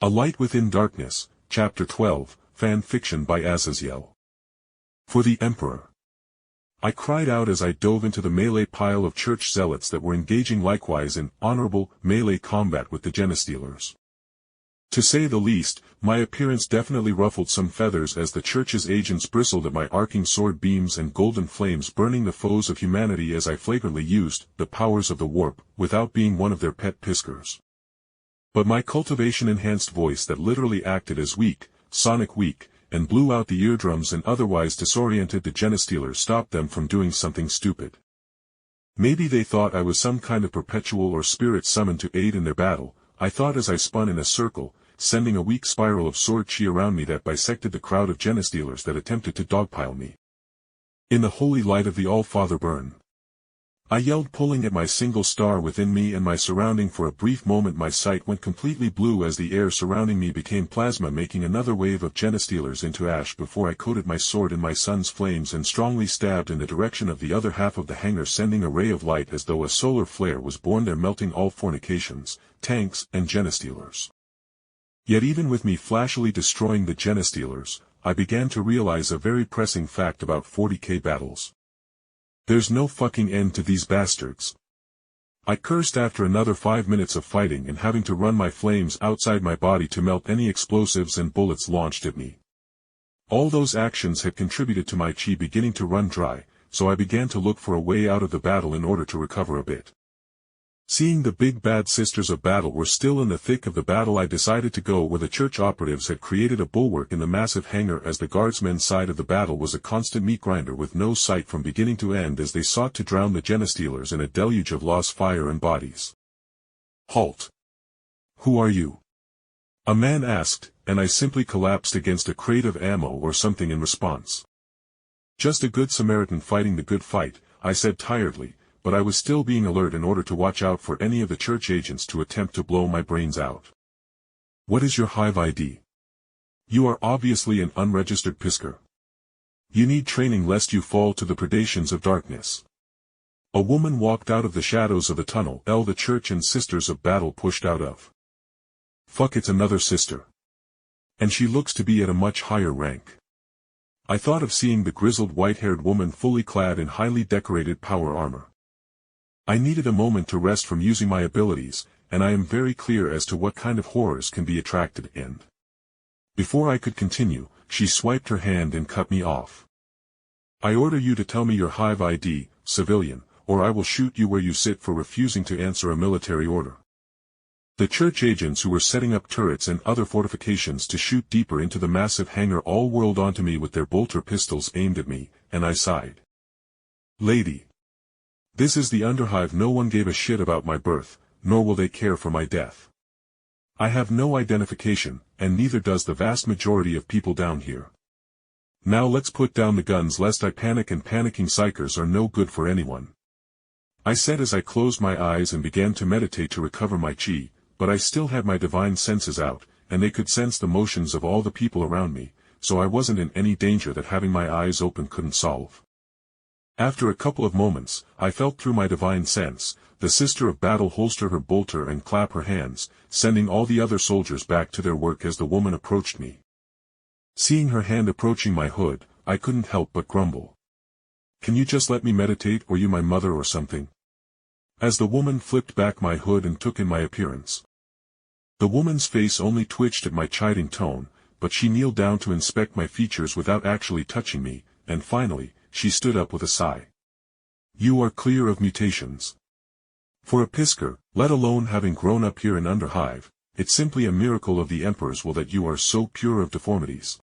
A Light Within Darkness, Chapter 12, Fan Fiction by Azazyel. For the Emperor. I cried out as I dove into the melee pile of church zealots that were engaging likewise in honorable melee combat with the Genestealers. To say the least, my appearance definitely ruffled some feathers as the church's agents bristled at my arcing sword beams and golden flames burning the foes of humanity as I flagrantly used the powers of the warp without being one of their pet pyskers. But my cultivation-enhanced voice that literally acted as sonic weak, and blew out the eardrums and otherwise disoriented the Genestealers stopped them from doing something stupid. Maybe they thought I was some kind of perpetual or spirit summoned to aid in their battle, I thought as I spun in a circle, sending a weak spiral of sword chi around me that bisected the crowd of Genestealers that attempted to dogpile me. In the holy light of the All-Father burn, I yelled, pulling at my single star within me and my surrounding. For a brief moment my sight went completely blue as the air surrounding me became plasma, making another wave of Genestealers into ash before I coated my sword in my sun's flames and strongly stabbed in the direction of the other half of the hangar, sending a ray of light as though a solar flare was born there, melting all fornications, tanks, and Genestealers. Yet even with me flashily destroying the Genestealers, I began to realize a very pressing fact about 40k battles. There's no fucking end to these bastards. I cursed after another 5 minutes of fighting and having to run my flames outside my body to melt any explosives and bullets launched at me. All those actions had contributed to my chi beginning to run dry, so I began to look for a way out of the battle in order to recover a bit. Seeing the big bad sisters of battle were still in the thick of the battle, I decided to go where the church operatives had created a bulwark in the massive hangar, as the guardsmen's side of the battle was a constant meat grinder with no sight from beginning to end as they sought to drown the Genestealers in a deluge of lost fire and bodies. "Halt! Who are you?" a man asked, and I simply collapsed against a crate of ammo or something in response. "Just a good Samaritan fighting the good fight," I said tiredly, but I was still being alert in order to watch out for any of the church agents to attempt to blow my brains out. "What is your hive ID? You are obviously an unregistered pysker. You need training lest you fall to the predations of darkness." A woman walked out of the shadows of the tunnel the church and sisters of battle pushed out of. "Fuck, it's another sister. And she looks to be at a much higher rank." I thought of seeing the grizzled white-haired woman fully clad in highly decorated power armor. I needed a moment to rest from using my abilities, and I am very clear as to what kind of horrors can be attracted, and before I could continue, she swiped her hand and cut me off. "I order you to tell me your hive ID, civilian, or I will shoot you where you sit for refusing to answer a military order." The church agents who were setting up turrets and other fortifications to shoot deeper into the massive hangar all whirled onto me with their bolter pistols aimed at me, and I sighed. "Lady, this is the Underhive. No one gave a shit about my birth, nor will they care for my death. I have no identification, and neither does the vast majority of people down here. Now let's put down the guns lest I panic, and panicking psychers are no good for anyone," I said as I closed my eyes and began to meditate to recover my chi, but I still had my divine senses out, and they could sense the motions of all the people around me, so I wasn't in any danger that having my eyes open couldn't solve. After a couple of moments, I felt through my divine sense, the sister of battle holster her bolter and clap her hands, sending all the other soldiers back to their work as the woman approached me. Seeing her hand approaching my hood, I couldn't help but grumble. "Can you just let me meditate, or you my mother or something?" As the woman flipped back my hood and took in my appearance. The woman's face only twitched at my chiding tone, but she kneeled down to inspect my features without actually touching me, and finally, she stood up with a sigh. "You are clear of mutations. For a pysker, let alone having grown up here in Underhive, it's simply a miracle of the Emperor's will that you are so pure of deformities."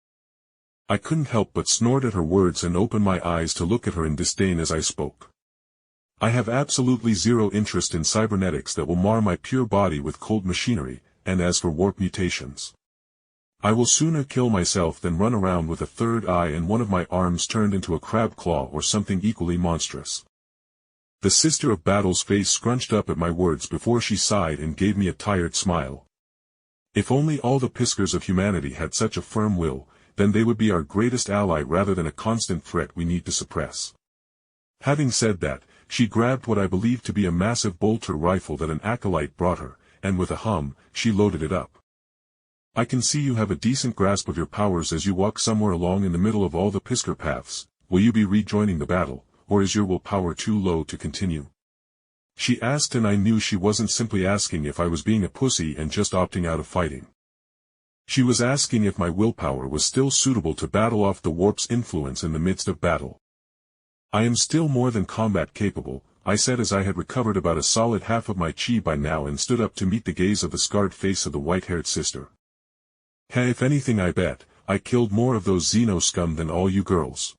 I couldn't help but snort at her words and open my eyes to look at her in disdain as I spoke. "I have absolutely zero interest in cybernetics that will mar my pure body with cold machinery, and as for warp mutations, I will sooner kill myself than run around with a third eye and one of my arms turned into a crab claw or something equally monstrous." The sister of battle's face scrunched up at my words before she sighed and gave me a tired smile. If only all the pyskers of humanity had such a firm will, then they would be our greatest ally rather than a constant threat we need to suppress. Having said that, she grabbed what I believed to be a massive bolter rifle that an acolyte brought her, and with a hum, she loaded it up. I can see you have a decent grasp of your powers as you walk somewhere along in the middle of all the pysker paths. Will you be rejoining the battle, or is your willpower too low to continue? She asked, and I knew she wasn't simply asking if I was being a pussy and just opting out of fighting. She was asking if my willpower was still suitable to battle off the warp's influence in the midst of battle. I am still more than combat capable, I said as I had recovered about a solid half of my chi by now and stood up to meet the gaze of the scarred face of the white-haired sister. Hey, if anything I bet, I killed more of those Xeno scum than all you girls.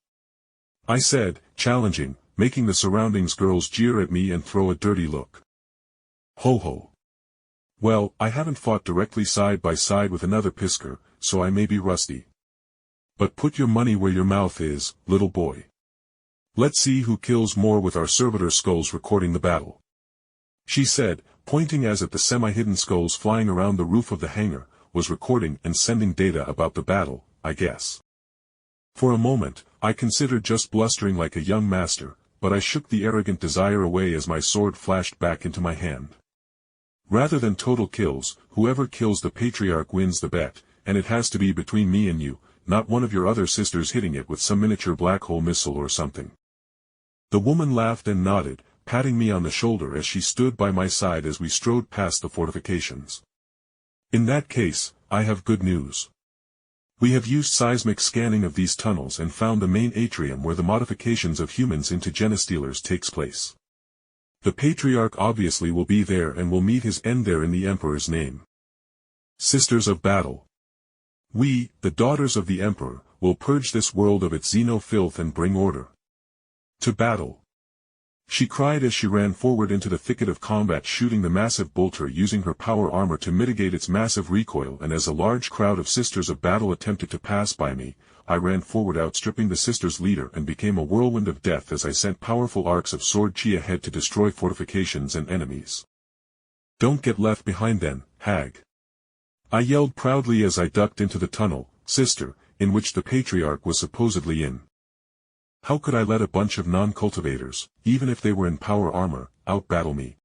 I said, challenging, making the surroundings girls jeer at me and throw a dirty look. Ho ho. Well, I haven't fought directly side by side with another pysker, so I may be rusty. But put your money where your mouth is, little boy. Let's see who kills more with our servitor skulls recording the battle. She said, pointing as at the semi-hidden skulls flying around the roof of the hangar, was recording and sending data about the battle, I guess. For a moment, I considered just blustering like a young master, but I shook the arrogant desire away as my sword flashed back into my hand. Rather than total kills, whoever kills the patriarch wins the bet, and it has to be between me and you, not one of your other sisters hitting it with some miniature black hole missile or something. The woman laughed and nodded, patting me on the shoulder as she stood by my side as we strode past the fortifications. In that case, I have good news. We have used seismic scanning of these tunnels and found the main atrium where the modifications of humans into Genestealers takes place. The Patriarch obviously will be there and will meet his end there in the Emperor's name. Sisters of Battle. We, the daughters of the Emperor, will purge this world of its Xeno filth and bring order. To battle. She cried as she ran forward into the thicket of combat, shooting the massive bolter using her power armor to mitigate its massive recoil, and as a large crowd of Sisters of Battle attempted to pass by me, I ran forward outstripping the Sisters' leader and became a whirlwind of death as I sent powerful arcs of sword chi ahead to destroy fortifications and enemies. Don't get left behind then, hag. I yelled proudly as I ducked into the tunnel, sister, in which the Patriarch was supposedly in. How could I let a bunch of non-cultivators, even if they were in power armor, out-battle me?